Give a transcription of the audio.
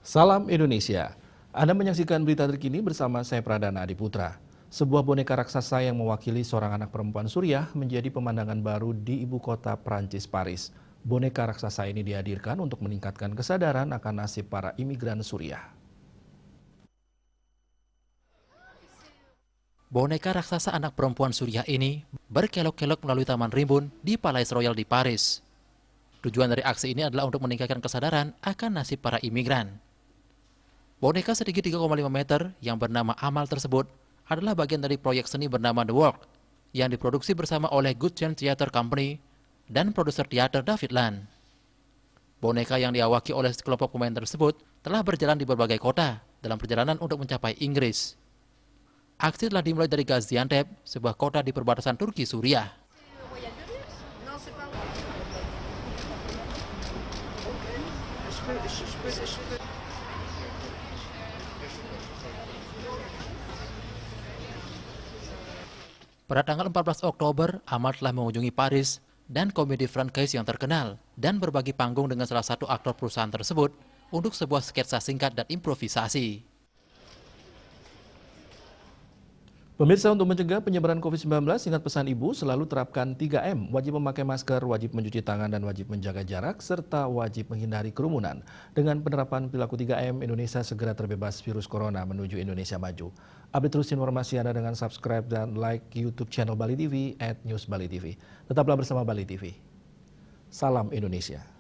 Salam Indonesia. Anda menyaksikan berita terkini bersama saya Pradana Adiputra. Sebuah boneka raksasa yang mewakili seorang anak perempuan Suriah menjadi pemandangan baru di ibu kota Prancis, Paris. Boneka raksasa ini dihadirkan untuk meningkatkan kesadaran akan nasib para imigran Suriah. Boneka raksasa anak perempuan Suriah ini berkelok-kelok melalui Taman Rimbun di Palais Royal di Paris. Tujuan dari aksi ini adalah untuk meningkatkan kesadaran akan nasib para imigran. Boneka setinggi 3,5 meter yang bernama Amal tersebut adalah bagian dari proyek seni bernama The Work yang diproduksi bersama oleh Good Chance Theatre Company dan produser teater David Land. Boneka yang diawaki oleh sekelompok pemain tersebut telah berjalan di berbagai kota dalam perjalanan untuk mencapai Inggris. Aksi telah dimulai dari Gaziantep, sebuah kota di perbatasan Turki-Suriah. Pada tanggal 14 Oktober, Amal telah mengunjungi Paris dan komedi Francaise yang terkenal dan berbagi panggung dengan salah satu aktor perusahaan tersebut untuk sebuah sketsa singkat dan improvisasi. Pemirsa, untuk mencegah penyebaran COVID-19, ingat pesan ibu, selalu terapkan 3M, wajib memakai masker, wajib mencuci tangan, dan wajib menjaga jarak, serta wajib menghindari kerumunan. Dengan penerapan perilaku 3M, Indonesia segera terbebas virus corona menuju Indonesia maju. Update terus informasi Anda dengan subscribe dan like YouTube channel Bali TV @newsbalitv. Tetaplah bersama Bali TV. Salam Indonesia.